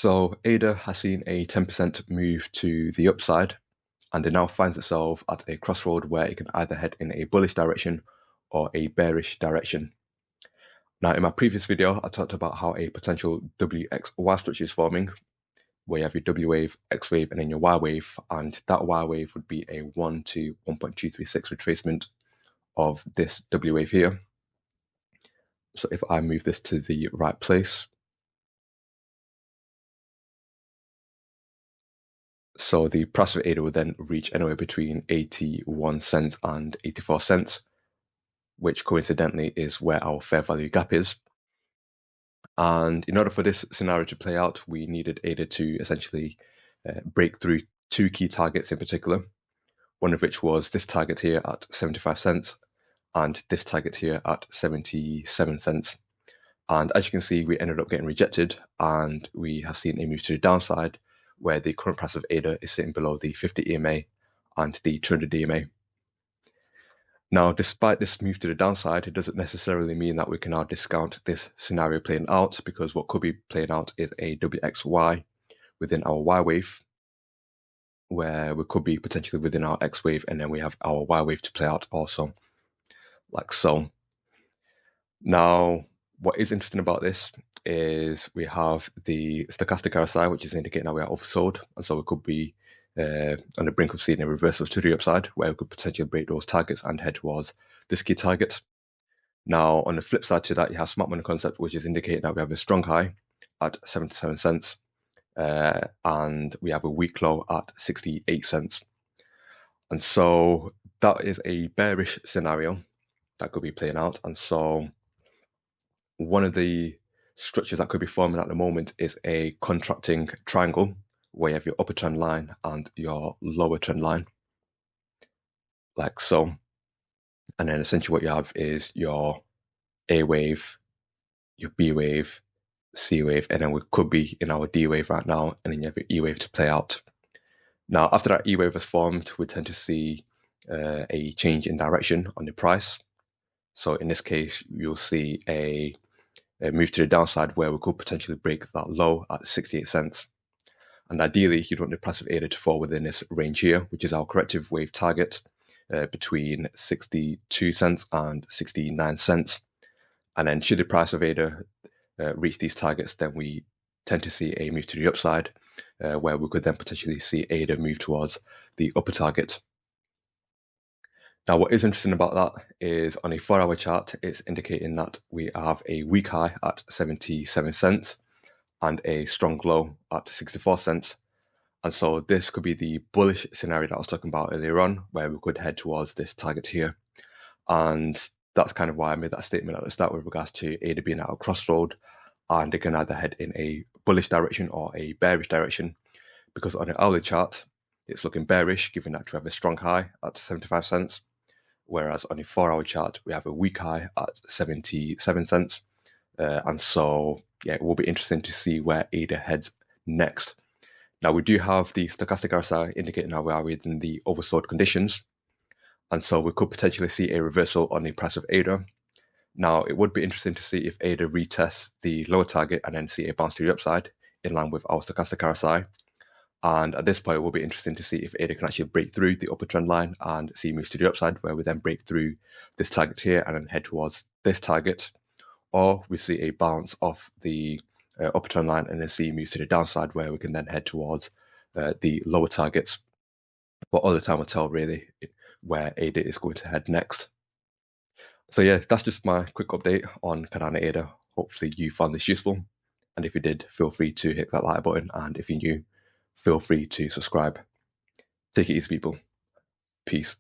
So ADA has seen a 10% move to the upside, and it now finds itself at a crossroad where it can either head in a bullish direction or a bearish direction. Now, in my previous video, I talked about how a potential WXY structure is forming, where you have your W wave, X wave, and then your Y wave, and that Y wave would be a 1 to 1.236 retracement of this W wave here. So if I move this to the right place, so the price of ADA will then reach anywhere between 81 cents and 84 cents, which coincidentally is where our fair value gap is. And in order for this scenario to play out, we needed ADA to essentially break through two key targets in particular, one of which was this target here at 75 cents and this target here at 77 cents. And as you can see, we ended up getting rejected, and we have seen a move to the downside where the current price of ADA is sitting below the 50 EMA and the 200 EMA. Now, despite this move to the downside, it doesn't necessarily mean that we can now discount this scenario playing out, because what could be playing out is a WXY within our Y wave, where we could be potentially within our X wave, and then we have our Y wave to play out also, like so. Now, what is interesting about this is we have the stochastic RSI, which is indicating that we are oversold, and so we could be on the brink of seeing a reversal to the upside, where we could potentially break those targets and head towards this key target. Now, on the flip side to that, you have smart money concept, which is indicating that we have a strong high at 77 cents, and we have a weak low at 68 cents. And so that is a bearish scenario that could be playing out. And so one of the structures that could be forming at the moment is a contracting triangle, where you have your upper trend line and your lower trend line, like so. And then essentially what you have is your A wave, your B wave, C wave, and then we could be in our D wave right now, and then you have your E wave to play out. Now, after that E wave has formed, we tend to see a change in direction on the price. So in this case, you'll see a move to the downside where we could potentially break that low at 68 cents. And ideally, you'd want the price of ADA to fall within this range here, which is our corrective wave target, between 62 cents and 69 cents. And then should the price of ADA reach these targets, then we tend to see a move to the upside, where we could then potentially see ADA move towards the upper target. Now, what is interesting about that is on a 4-hour chart, it's indicating that we have a weak high at 77 cents and a strong low at 64 cents. And so this could be the bullish scenario that I was talking about earlier on, where we could head towards this target here. And that's kind of why I made that statement at the start with regards to ADA being at a crossroad, and it can either head in a bullish direction or a bearish direction, because on an hourly chart, it's looking bearish, given that we have a strong high at 75 cents, whereas on a 4-hour chart, we have a weak high at 77 cents. And so, yeah, it will be interesting to see where ADA heads next. Now, we do have the stochastic RSI indicating how we are within the oversold conditions, and so we could potentially see a reversal on the price of ADA. Now, it would be interesting to see if ADA retests the lower target and then see a bounce to the upside in line with our stochastic RSI. And at this point, it will be interesting to see if ADA can actually break through the upper trend line and see moves to the upside, where we then break through this target here and then head towards this target, or we see a bounce off the upper trend line and then see moves to the downside, where we can then head towards the lower targets. But all the time will tell really where ADA is going to head next. So yeah, that's just my quick update on Cardano ADA. Hopefully you found this useful, and if you did, feel free to hit that like button, and if you're new, feel free to subscribe. Take it easy, people. Peace.